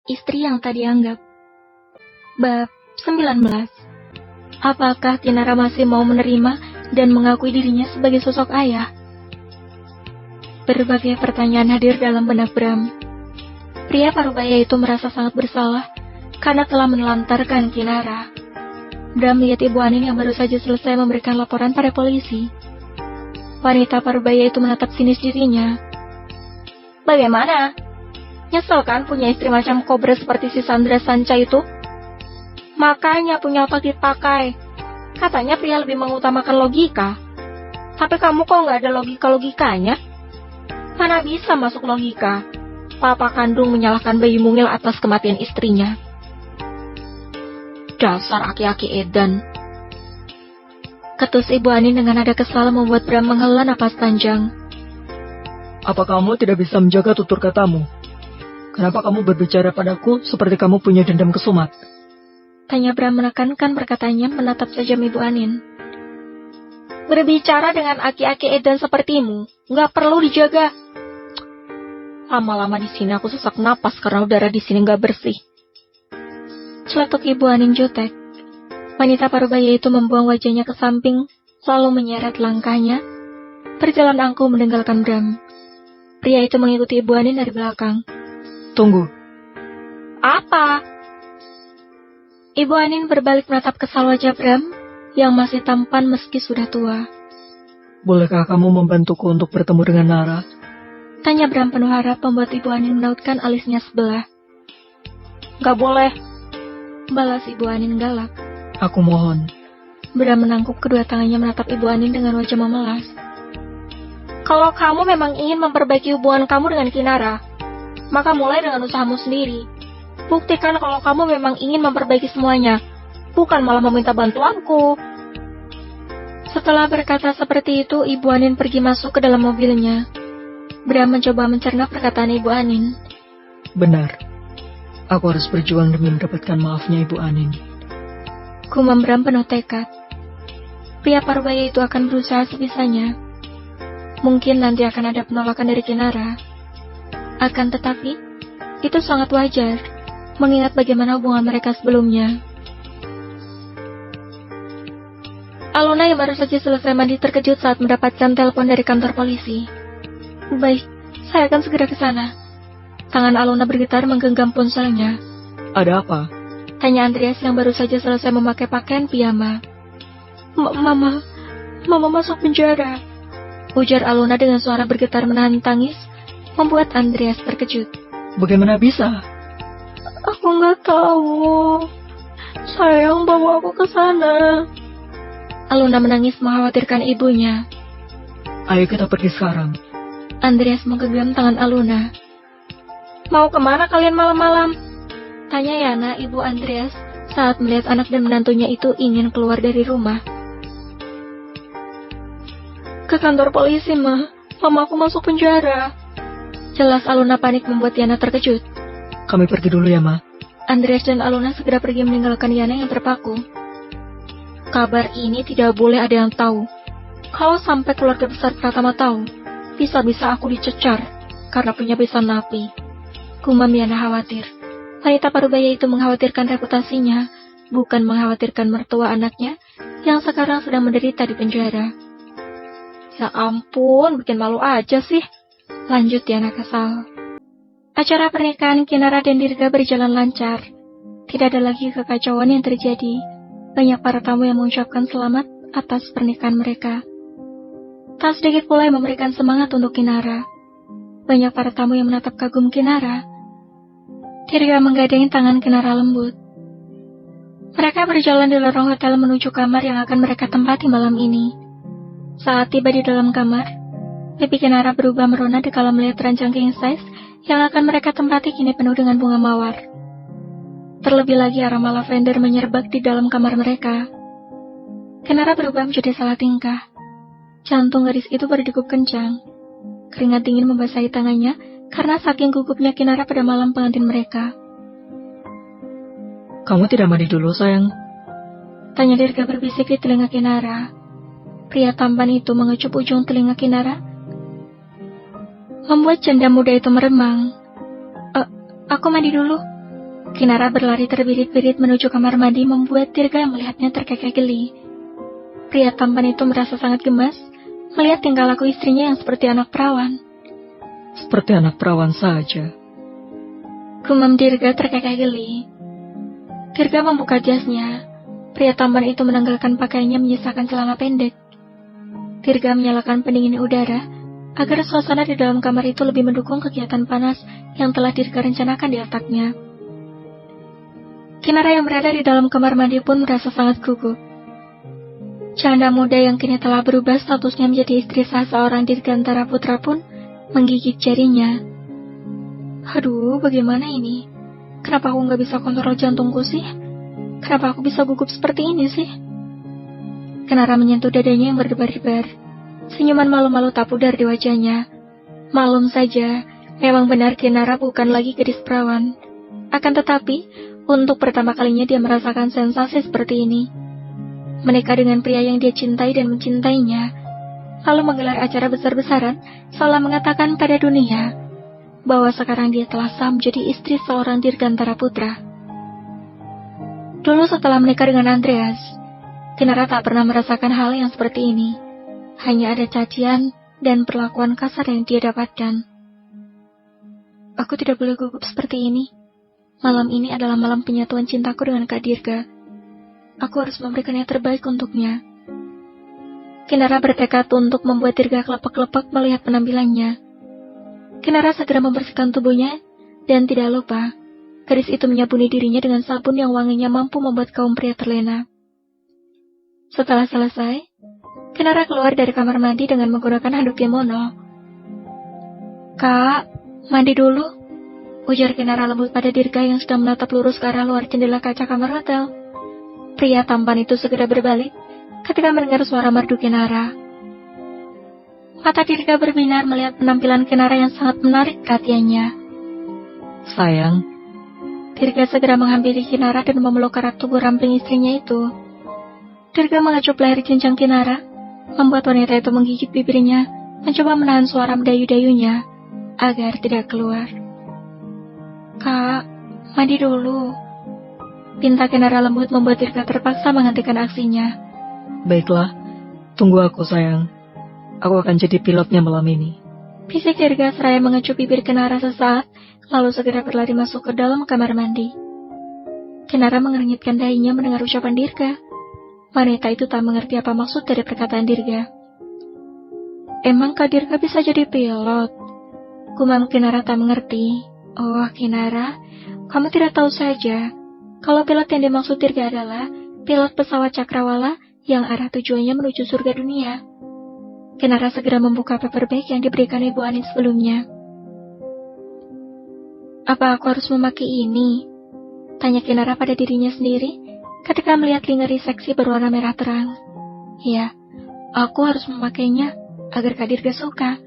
istri yang tak dianggap. Bab 19. Apakah Kinara masih mau menerima dan mengakui dirinya sebagai sosok ayah? Berbagai pertanyaan hadir dalam benak Bram. Pria parubaya itu merasa sangat bersalah karena telah menelantarkan Kinara. Bram melihat Ibu Anin yang baru saja selesai memberikan laporan pada polisi. Wanita parubaya itu menatap sinis dirinya. Bagaimana? Nyesel kan punya istri macam kobra seperti si Sandra Sanca itu? Makanya punya otak dipakai. Katanya pria lebih mengutamakan logika. Tapi kamu kok nggak ada logika-logikanya? Mana bisa masuk logika? Papa kandung menyalahkan bayi mungil atas kematian istrinya. Dasar aki-aki edan. Ketus Ibu Anin dengan nada kesal membuat Bram menghela napas panjang. Apa kamu tidak bisa menjaga tutur katamu? Kenapa kamu berbicara padaku seperti kamu punya dendam kesumat? Tanya Bram menekankan perkataannya menatap tajam Ibu Anin. Berbicara dengan aki-aki edan sepertimu, nggak perlu dijaga. Lama-lama di sini aku sesak napas karena udara di sini nggak bersih. Celetuk Ibu Anin jutek. Wanita parubaya itu membuang wajahnya ke samping, lalu menyeret langkahnya, berjalan angkuh meninggalkan Bram. Pria itu mengikuti Ibu Anin dari belakang. Tunggu. Apa? Ibu Anin berbalik menatap kesal wajah Bram, yang masih tampan meski sudah tua. Bolehkah kamu membantuku untuk bertemu dengan Nara? Tanya Bram penuh harap membuat Ibu Anin menautkan alisnya sebelah. Gak boleh, balas Ibu Anin galak. Aku mohon. Bram menangkup kedua tangannya menatap Ibu Anin dengan wajah memelas. Kalau kamu memang ingin memperbaiki hubungan kamu dengan Kinara, maka mulai dengan usahamu sendiri. Buktikan kalau kamu memang ingin memperbaiki semuanya, bukan malah meminta bantuanku. Setelah berkata seperti itu, Ibu Anin pergi masuk ke dalam mobilnya. Bram mencoba mencerna perkataan Ibu Anin. Benar. Aku harus berjuang demi mendapatkan maafnya Ibu Anin. Gumam Bram penuh tekad. Pria parubaya itu akan berusaha sebisanya. Mungkin nanti akan ada penolakan dari Kinara. Akan tetapi, itu sangat wajar, mengingat bagaimana hubungan mereka sebelumnya. Alona yang baru saja selesai mandi terkejut saat mendapatkan telepon dari kantor polisi. Baik, saya akan segera ke sana. Tangan Alona bergetar menggenggam ponselnya. Ada apa? Tanya Andreas yang baru saja selesai memakai pakaian piyama. Mama masuk penjara. Ujar Alona dengan suara bergetar menahan tangis, membuat Andreas terkejut. Bagaimana bisa? Aku nggak tahu. Sayang, bawa aku ke sana. Alona menangis mengkhawatirkan ibunya. Ayo kita pergi sekarang. Andreas menggenggam tangan Alona. Mau kemana kalian malam-malam? Tanya Yana, ibu Andreas, saat melihat anak dan menantunya itu ingin keluar dari rumah. Ke kantor polisi, Ma. Mamaku masuk penjara. Jelas Alona panik membuat Yana terkejut. Kami pergi dulu ya, Ma. Andreas dan Alona segera pergi meninggalkan Yana yang terpaku. Kabar ini tidak boleh ada yang tahu. Kalau sampai keluarga besar Pratama tahu, bisa-bisa aku dicecar karena punya pesan napi. Gumam Yana khawatir. Wanita parubaya itu mengkhawatirkan reputasinya, bukan mengkhawatirkan mertua anaknya yang sekarang sedang menderita di penjara. Ya ampun, bikin malu aja sih. Lanjut Yana kesal. Acara pernikahan Kinara dan Dirga berjalan lancar. Tidak ada lagi kekacauan yang terjadi. Banyak para tamu yang mengucapkan selamat atas pernikahan mereka. Tak sedikit pula yang memberikan semangat untuk Kinara. Banyak para tamu yang menatap kagum Kinara. Dirga menggadang tangan Kinara lembut. Mereka berjalan di lorong hotel menuju kamar yang akan mereka tempati malam ini. Saat tiba di dalam kamar, pipi Kinara berubah merona dikala melihat ranjang king size yang akan mereka tempati kini penuh dengan bunga mawar. Terlebih lagi aroma lavender menyerbak di dalam kamar mereka. Kinara berubah menjadi salah tingkah. Jantung gadis itu berdegup kencang. Keringat dingin membasahi tangannya karena saking gugupnya Kinara pada malam pengantin mereka. Kamu tidak mandi dulu, sayang? Tanya Dirga berbisik di telinga Kinara. Pria tampan itu mengecup ujung telinga Kinara, membuat janda muda itu meremang. Aku mandi dulu. Kinara berlari terbirit-birit menuju kamar mandi membuat Dirga yang melihatnya terkekeh geli. Pria tampan itu merasa sangat gemas melihat tingkah laku istrinya yang seperti anak perawan. Seperti anak perawan saja. Gumam Dirga terkekeh geli. Dirga membuka jasnya. Pria tampan itu menanggalkan pakaiannya menyisakan celana pendek. Dirga menyalakan pendingin udara agar suasana di dalam kamar itu lebih mendukung kegiatan panas yang telah Dirga rencanakan di otaknya. Kinara yang berada di dalam kamar mandi pun merasa sangat gugup. Janda muda yang kini telah berubah statusnya menjadi istri sah seorang Dirgantara Putra pun menggigit jarinya. Aduh, bagaimana ini? Kenapa aku nggak bisa kontrol jantungku sih? Kenapa aku bisa gugup seperti ini sih? Kinara menyentuh dadanya yang berdebar-debar. Senyuman malu-malu tak pudar di wajahnya. Malum saja, memang benar Kinara bukan lagi gadis perawan. Akan tetapi, untuk pertama kalinya dia merasakan sensasi seperti ini. Menikah dengan pria yang dia cintai dan mencintainya, lalu menggelar acara besar-besaran, seolah mengatakan pada dunia bahwa sekarang dia telah sah menjadi istri seorang Dirgantara Putra. Dulu setelah menikah dengan Andreas, Kinara tak pernah merasakan hal yang seperti ini. Hanya ada cacian dan perlakuan kasar yang dia dapatkan. Aku tidak boleh gugup seperti ini. Malam ini adalah malam penyatuan cintaku dengan Kak Dirga. Aku harus memberikan yang terbaik untuknya. Kinara bertekad untuk membuat Dirga kelepek-kelepek melihat penampilannya. Kinara segera membersihkan tubuhnya, dan tidak lupa, gadis itu menyabuni dirinya dengan sabun yang wanginya mampu membuat kaum pria terlena. Setelah selesai, Kinara keluar dari kamar mandi dengan menggunakan handuk kimono. "Kak, mandi dulu," ujar Kinara lembut pada Dirga yang sedang menatap lurus ke arah luar jendela kaca kamar hotel. Pria tampan itu segera berbalik ketika mendengar suara merdu Kinara. Mata Dirga berbinar melihat penampilan Kinara yang sangat menarik perhatiannya. Sayang. Dirga segera menghampiri Kinara dan memeluk erat tubuh ramping istrinya itu. Dirga mengecup leher cincang Kinara, membuat wanita itu menggigit bibirnya, mencoba menahan suara mendayu-dayunya agar tidak keluar. "Kak, mandi dulu," pinta Kinara lembut membuat Dirga terpaksa menghentikan aksinya. Baiklah, tunggu aku sayang. Aku akan jadi pilotnya malam ini. Bisik Dirga seraya mengecup bibir Kinara sesaat, lalu segera berlari masuk ke dalam kamar mandi. Kinara mengernyitkan dahinya mendengar ucapan Dirga. Wanita itu tak mengerti apa maksud dari perkataan Dirga. "Emang Kak Dirga bisa jadi pilot?" Gumam Kinara tak mengerti. "Oh, Kinara, kamu tidak tahu saja. Kalau pilot yang dimaksud Dirga adalah pilot pesawat cakrawala yang arah tujuannya menuju surga dunia." Kinara segera membuka paper bag yang diberikan Ibu Anin sebelumnya. "Apa aku harus memakai ini?" tanya Kinara pada dirinya sendiri ketika melihat lingerie seksi berwarna merah terang. "Ya, aku harus memakainya agar Kak Dirga suka."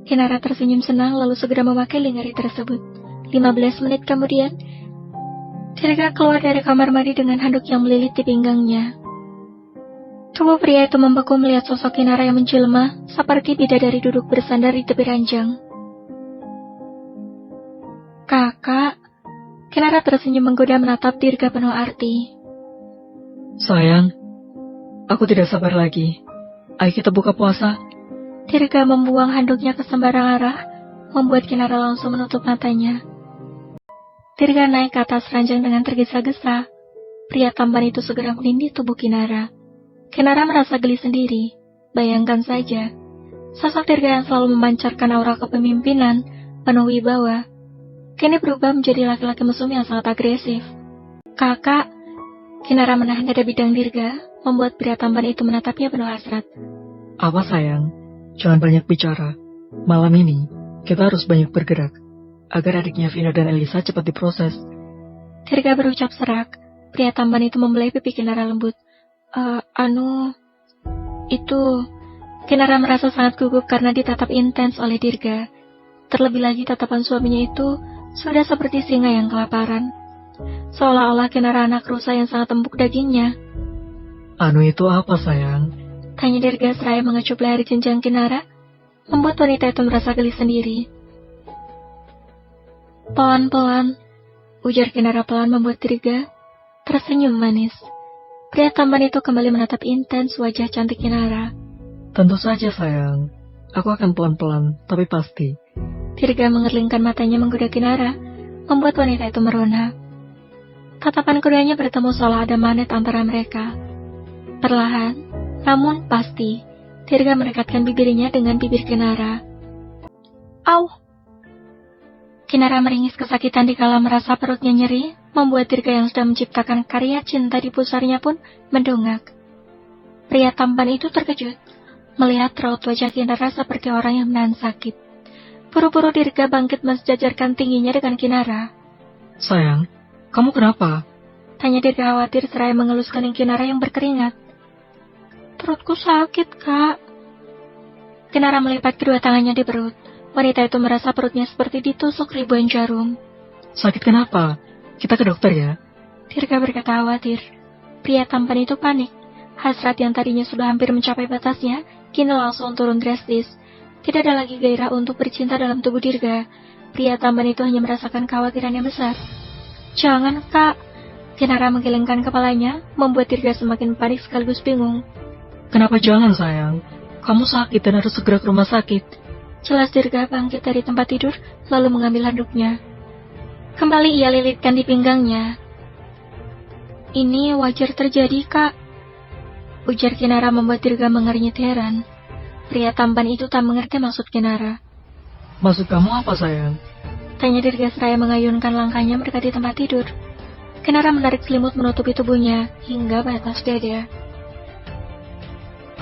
Kinara tersenyum senang lalu segera memakai lingerie tersebut. 15 menit kemudian, Dirga keluar dari kamar mandi dengan handuk yang melilit di pinggangnya. Tubuh pria itu membeku melihat sosok Kinara yang menjelma seperti bidadari duduk bersandar di tepi ranjang. "Kakak," Kinara tersenyum menggoda menatap Dirga penuh arti. Sayang, aku tidak sabar lagi. Ayo kita buka puasa. Dirga membuang handuknya ke sembarang arah, membuat Kinara langsung menutup matanya. Dirga naik ke atas ranjang dengan tergesa-gesa. Pria tampan itu segera menindih tubuh Kinara. Kinara merasa geli sendiri. Bayangkan saja, sosok Dirga yang selalu memancarkan aura kepemimpinan, penuh wibawa, kini berubah menjadi laki-laki mesum yang sangat agresif. "Kakak," Kinara menahan dada bidang Dirga, membuat pria tampan itu menatapnya penuh hasrat. "Apa sayang? Jangan banyak bicara. Malam ini, kita harus banyak bergerak, agar adiknya Vina dan Elisa cepat diproses." Dirga berucap serak. Pria tampan itu membelai pipi Kinara lembut. Itu..." Kinara merasa sangat gugup karena ditatap intens oleh Dirga. Terlebih lagi tatapan suaminya itu sudah seperti singa yang kelaparan. Seolah-olah Kinara anak rusa yang sangat empuk dagingnya. Itu apa sayang? Tanya Dirga seraya mengecup leher jenjang Kinara, membuat wanita itu merasa geli sendiri. Pelan-pelan, Ujar Kinara pelan membuat Dirga tersenyum manis. Pria tampan itu kembali menatap intens wajah cantik Kinara. Tentu saja sayang, aku akan pelan-pelan, tapi pasti. Dirga mengerlingkan matanya menggoda Kinara, membuat wanita itu merona. Tatapan keduanya bertemu seolah ada magnet antara mereka. Perlahan, namun pasti, Dirga mendekatkan bibirnya dengan bibir Kinara. Au! Kinara meringis kesakitan dikala merasa perutnya nyeri, membuat Dirga yang sudah menciptakan karya cinta di pusarnya pun mendongak. Pria tampan itu terkejut, melihat raut wajah Kinara seperti orang yang menahan sakit. Buru-buru Dirga bangkit mensejajarkan tingginya dengan Kinara. Sayang, kamu kenapa? Tanya Dirga khawatir seraya mengeluskan Kinara yang berkeringat. Perutku sakit, Kak. Kinara melipat kedua tangannya di perut. Wanita itu merasa perutnya seperti ditusuk ribuan jarum. Sakit kenapa? Kita ke dokter ya? Dirga berkata khawatir. Pria tampan itu panik. Hasrat yang tadinya sudah hampir mencapai batasnya, kini langsung turun drastis. Tidak ada lagi gairah untuk bercinta dalam tubuh Dirga. Pria tampan itu hanya merasakan kekhawatiran yang besar. Jangan, Kak. Kinara menggelengkan kepalanya, membuat Dirga semakin panik sekaligus bingung. Kenapa jangan sayang? Kamu sakit dan harus segera ke rumah sakit. Jelas Dirga bangkit dari tempat tidur, lalu mengambil handuknya. Kembali ia lilitkan di pinggangnya. Ini wajar terjadi, Kak. Ujar Kinara membuat Dirga mengernyit heran. Pria tampan itu tak mengerti maksud Kinara. Maksud kamu apa sayang? Tanya Dirga seraya mengayunkan langkahnya mendekati tempat tidur. Kinara menarik selimut menutupi tubuhnya hingga batas dada.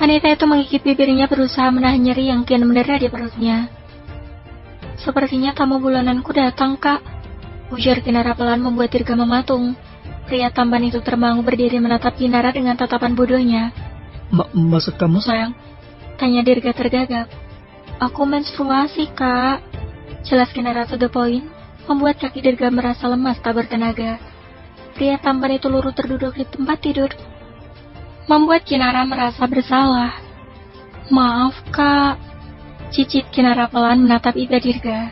Wanita itu menggigit bibirnya berusaha menahan nyeri yang kian mendera di perutnya. Sepertinya tamu bulananku datang, Kak. Ujar Kinara pelan membuat Dirga mematung. Pria tampan itu termangu berdiri menatap Kinara dengan tatapan bodohnya. Maksud kamu sayang? Tanya Dirga tergagap. Aku menstruasi, Kak. Jelas Kinara to the point, membuat kaki Dirga merasa lemas tak bertenaga. Pria tampan itu lurus terduduk di tempat tidur, membuat Kinara merasa bersalah. Maaf, Kak. Cicit Kinara pelan menatap iba Dirga.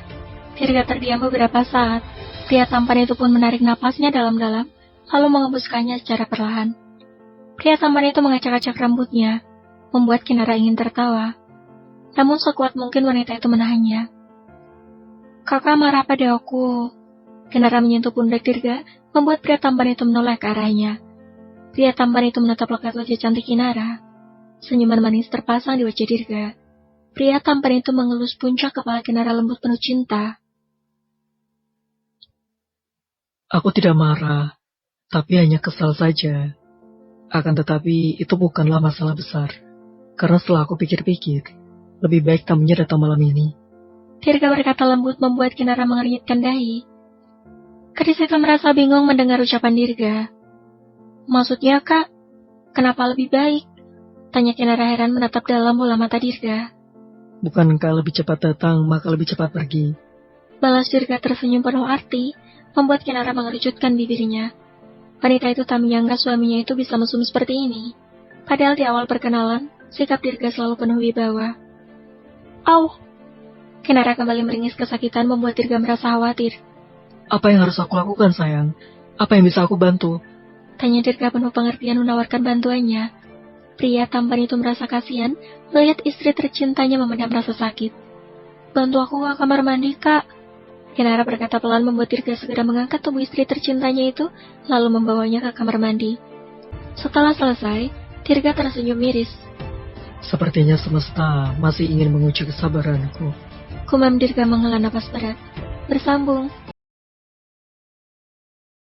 Dirga terdiam beberapa saat. Pria tampan itu pun menarik napasnya dalam-dalam, lalu mengembuskannya secara perlahan. Pria tampan itu mengacak-acak rambutnya, membuat Kinara ingin tertawa. Namun sekuat mungkin wanita itu menahannya. Kakak marah pada aku. Kinara menyentuh pundak Dirga, membuat pria tampan itu menoleh ke arahnya. Pria tampan itu menatap lekat wajah cantik Kinara. Senyuman manis terpasang di wajah Dirga. Pria tampan itu mengelus puncak kepala Kinara lembut penuh cinta. Aku tidak marah, tapi hanya kesal saja. Akan tetapi itu bukanlah masalah besar. Karena setelah aku pikir-pikir, lebih baik tamunya datang malam ini. Dirga berkata lembut membuat Kinara mengernyitkan dahi. Gadis itu merasa bingung mendengar ucapan Dirga. Maksudnya, Kak, kenapa lebih baik? Tanya Kinara heran menatap dalam bola mata Dirga. Bukankah lebih cepat datang, maka lebih cepat pergi? Balas Dirga tersenyum penuh arti, membuat Kinara mengerucutkan bibirnya. Wanita itu tak menyangka suaminya itu bisa mesum seperti ini. Padahal di awal perkenalan, sikap Dirga selalu penuh wibawa. Au! Kinara kembali meringis kesakitan membuat Dirga merasa khawatir. Apa yang harus aku lakukan, sayang? Apa yang bisa aku bantu? Tanya Dirga penuh pengertian menawarkan bantuannya. Pria tampan itu merasa kasihan melihat istri tercintanya memendam rasa sakit. Bantu aku ke kamar mandi, Kak. Kinara berkata pelan membuat Dirga segera mengangkat tubuh istri tercintanya itu, lalu membawanya ke kamar mandi. Setelah selesai, Dirga tersenyum miris. Sepertinya semesta masih ingin menguji kesabaranku. Kumam Dirga menghela napas berat. Bersambung.